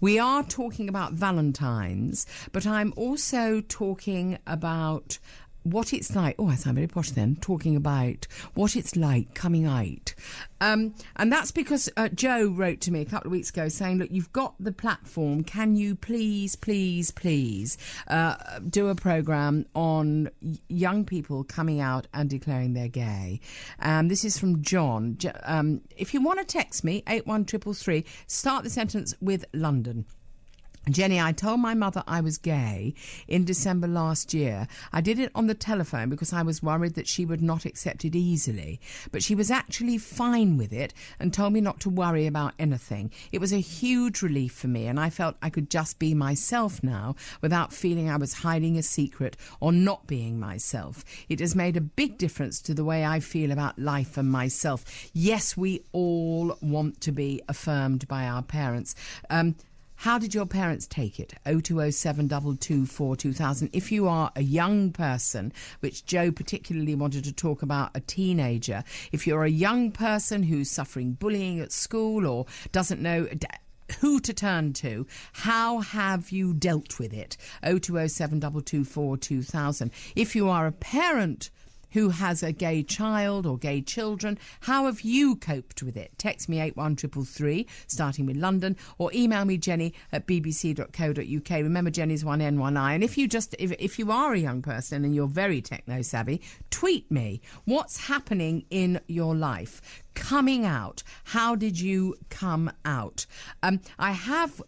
We are talking about Valentine's, but I'm also talking about what it's like. Oh, I sound very posh then, talking about what it's like coming out. And that's because Joe wrote to me a couple of weeks ago saying, look, you've got the platform. Can you please do a programme on young people coming out and declaring they're gay? This is from John. If you want to text me, 81333, start the sentence with London. Jenny, I told my mother I was gay in December last year. I did it on the telephone because I was worried that she would not accept it easily. But she was actually fine with it and told me not to worry about anything. It was a huge relief for me, and I felt I could just be myself now without feeling I was hiding a secret or not being myself. It has made a big difference to the way I feel about life and myself. Yes, we all want to be affirmed by our parents. How did your parents take it? 0207 224 2000. If you are a young person, which Joe particularly wanted to talk about, a teenager, if you're a young person who's suffering bullying at school or doesn't know who to turn to, how have you dealt with it? 0207 224 2000. If you are a parent who has a gay child or gay children, how have you coped with it? Text me 81333, starting with London, or email me jenny@bbc.co.uk. Remember, Jenny's one N, one I. And if you are a young person and you're very techno-savvy, tweet me. What's happening in your life? Coming out. How did you come out? I have,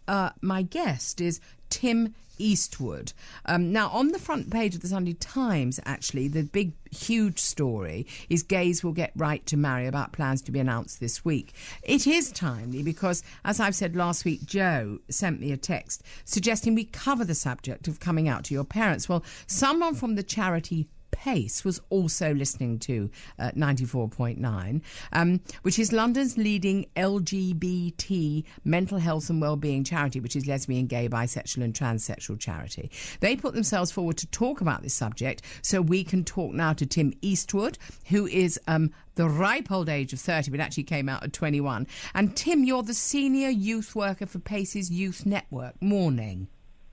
my guest is Tim Eastwood. Now, on the front page of the Sunday Times, actually, the big, huge story is gays will get right to marry, about plans to be announced this week. It is timely because, as I've said last week, Joe sent me a text suggesting we cover the subject of coming out to your parents. Well, someone from the charity Pace was also listening to 94.9, which is London's leading LGBT mental health and wellbeing charity, which is lesbian, gay, bisexual and transsexual charity. They put themselves forward to talk about this subject, so we can talk now to Tim Eastwood, who is the ripe old age of 30, but actually came out at 21. And Tim, you're the senior youth worker for Pace's Youth Network. Morning.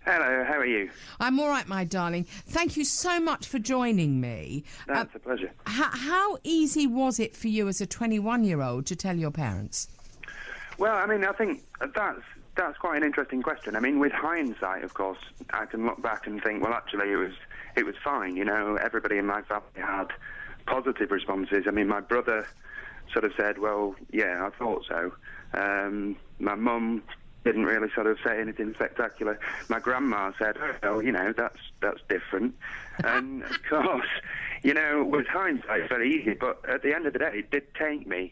Hello, how are you? I'm all right, my darling. Thank you so much for joining me. That's a pleasure. How easy was it for you as a 21-year-old to tell your parents? Well, I mean, I think that's quite an interesting question. I mean, with hindsight, of course, I can look back and think, well, actually, it was fine. You know, everybody in my family had positive responses. I mean, my brother sort of said, well, yeah, I thought so. My mum didn't really sort of say anything spectacular. My grandma said, oh, well, you know, that's different. And, of course, you know, with hindsight, it's very easy. But at the end of the day, it did take me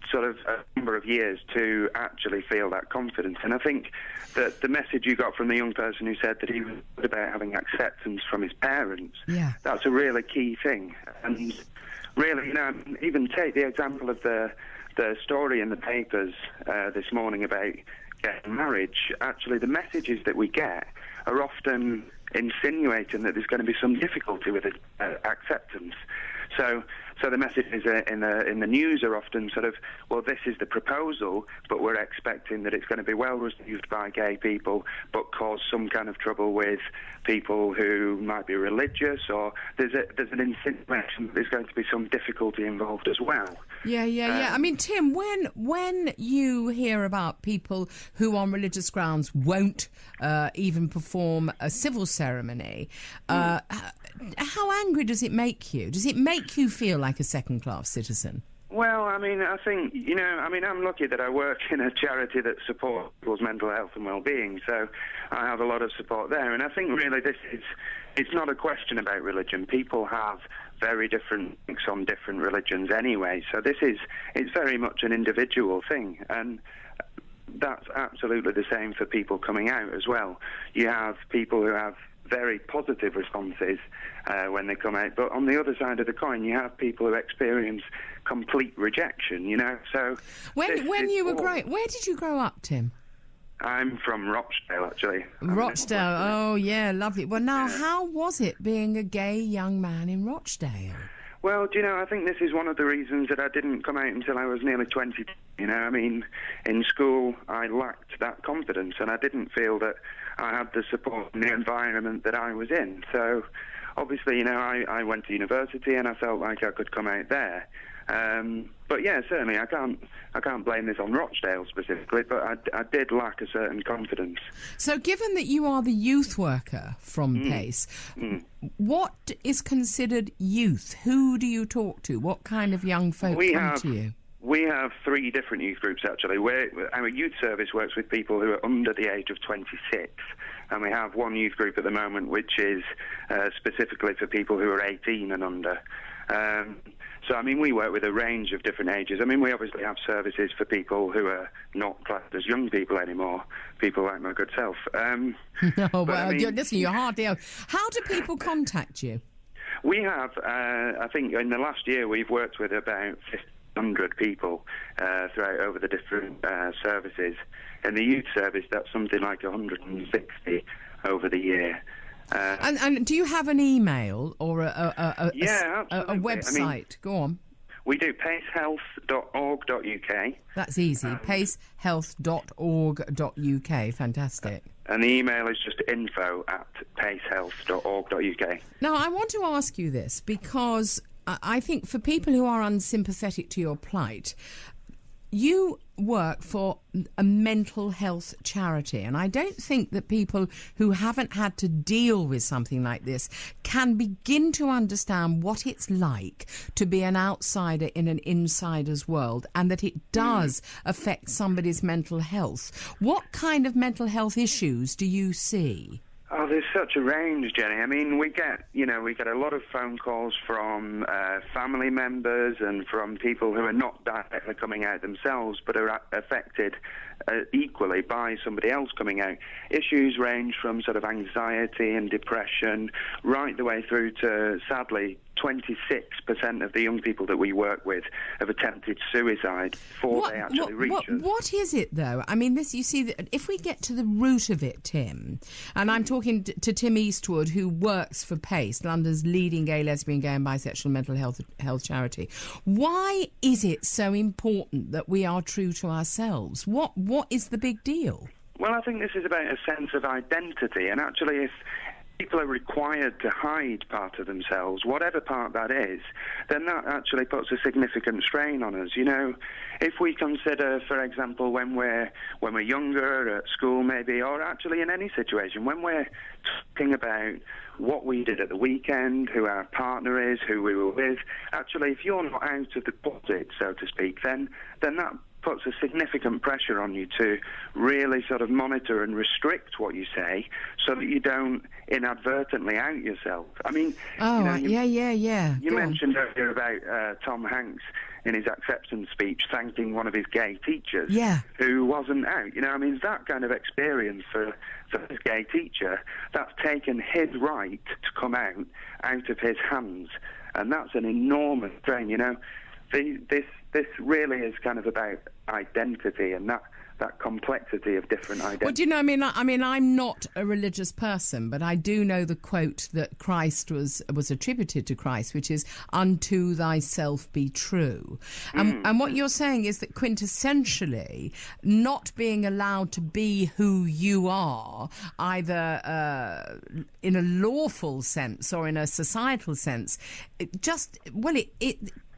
sort of a number of years to actually feel that confidence. And I think that the message you got from the young person who said that he was about having acceptance from his parents, that's a really key thing. And really, you know, even take the example of the story in the papers this morning about marriage. Actually, the messages that we get are often insinuating that there's going to be some difficulty with acceptance. So the messages in the news are often sort of, well, this is the proposal, but we're expecting that it's going to be well received by gay people, but cause some kind of trouble with people who might be religious, or there's an insinuation that there's going to be some difficulty involved as well. Yeah. I mean, Tim, when you hear about people who on religious grounds won't even perform a civil ceremony, how angry does it make you? Does it make you feel like a second-class citizen? Well, I mean, I think, you know, I mean, I'm lucky that I work in a charity that supports people's mental health and well-being, so I have a lot of support there. And I think really it's not a question about religion. People have very different things on different religions anyway, so it's very much an individual thing. And that's absolutely the same for people coming out as well. You have people who have very positive responses when they come out, but on the other side of the coin you have people who experience complete rejection, you know. So when you were growing, where did you grow up, Tim? I'm from Rochdale, actually. Rochdale, oh yeah, lovely. Well, now, how was it being a gay young man in Rochdale? Well, do you know, I think this is one of the reasons that I didn't come out until I was nearly 22, You know, I mean, in school, I lacked that confidence, and I didn't feel that I had the support and the environment that I was in. So, obviously, you know, I went to university, and I felt like I could come out there. But yeah, certainly, I can't blame this on Rochdale specifically, but I did lack a certain confidence. So, given that you are the youth worker from PACE, what is considered youth? Who do you talk to? What kind of young folk come to you? We have 3 different youth groups, actually. Our youth service works with people who are under the age of 26, and we have one youth group at the moment which is specifically for people who are 18 and under. So, I mean, we work with a range of different ages. I mean, we obviously have services for people who are not classed as young people anymore, people like my good self. No, well, I mean, listen, you're hardly out. How do people contact you? We have, I think in the last year, we've worked with about 100 people throughout over the different services. In the youth service, that's something like 160 over the year. And do you have an email or a website? I mean, go on. We do pacehealth.org.uk. That's easy. pacehealth.org.uk. Fantastic. And the email is just info@pacehealth.org.uk. Now, I want to ask you this because I think for people who are unsympathetic to your plight, you work for a mental health charity, and I don't think that people who haven't had to deal with something like this can begin to understand what it's like to be an outsider in an insider's world, and that it does affect somebody's mental health. What kind of mental health issues do you see? Oh, there's such a range, Jenny. I mean, we get a lot of phone calls from family members and from people who are not directly coming out themselves, but are affected equally by somebody else coming out. Issues range from sort of anxiety and depression right the way through to, sadly, 26% of the young people that we work with have attempted suicide before they actually reach us. What is it, though? I mean, you see, if we get to the root of it, Tim, and I'm talking to Tim Eastwood, who works for PACE, London's leading gay, lesbian, and bisexual mental health charity. Why is it so important that we are true to ourselves? What is the big deal? Well, I think this is about a sense of identity, and actually if people are required to hide part of themselves, whatever part that is, then that actually puts a significant strain on us. You know, if we consider, for example, when we're younger, at school maybe, or actually in any situation, when we're talking about what we did at the weekend, who our partner is, who we were with, actually, if you're not out of the closet, so to speak, then that puts a significant pressure on you to really sort of monitor and restrict what you say so that you don't inadvertently out yourself. I mean, yeah. You mentioned earlier about Tom Hanks in his acceptance speech thanking one of his gay teachers who wasn't out. You know, I mean, that kind of experience for his gay teacher, that's taken his right to come out of his hands, and that's an enormous strain, you know. This really is kind of about identity and that complexity of different identities. Well, do you know, I mean, I'm not a religious person, but I do know the quote that Christ was attributed to Christ, which is, "Unto thyself be true." And what you're saying is that quintessentially, not being allowed to be who you are, either in a lawful sense or in a societal sense, it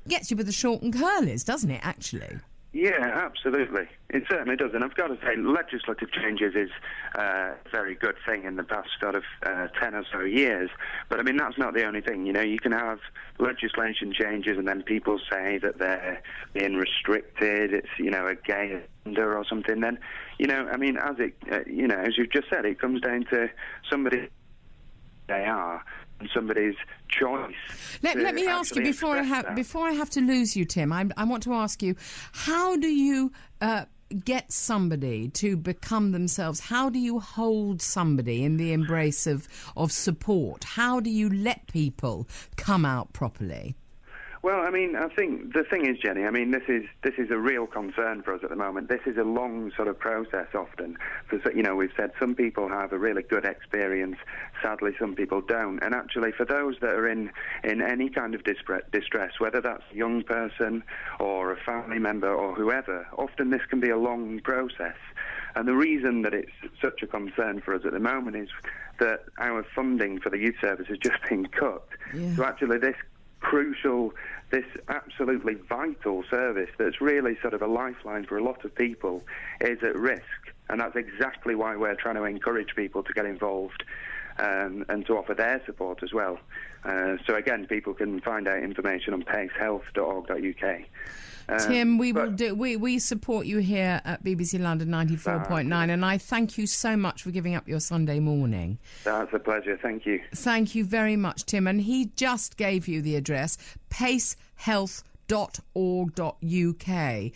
gets you with the short and curlies, doesn't it, actually? Yeah, absolutely. It certainly does. And I've got to say, legislative changes is a very good thing in the past sort of 10 or so years. But, I mean, that's not the only thing. You know, you can have legislation changes and then people say that they're being restricted, it's, you know, a gay agenda or something. Then, you know, I mean, as you've just said, it comes down to somebody they are and somebody's choice. Let me ask you before I have to lose you, Tim. I want to ask you, how do you get somebody to become themselves? How do you hold somebody in the embrace of support? How do you let people come out properly? Well, I mean, I think the thing is, Jenny, I mean, this is a real concern for us at the moment. This is a long sort of process often. Because, you know, we've said some people have a really good experience. Sadly, some people don't. And actually, for those that are in any kind of distress, whether that's a young person or a family member or whoever, often this can be a long process. And the reason that it's such a concern for us at the moment is that our funding for the youth service has just been cut. Yeah. So actually this crucial, this absolutely vital service that's really sort of a lifeline for a lot of people is at risk. And that's exactly why we're trying to encourage people to get involved and to offer their support as well. So again, people can find out information on pacehealth.org.uk. Tim, we support you here at BBC London 94.9, and I thank you so much for giving up your Sunday morning. That's a pleasure, thank you. Thank you very much, Tim. And he just gave you the address, pacehealth.org.uk.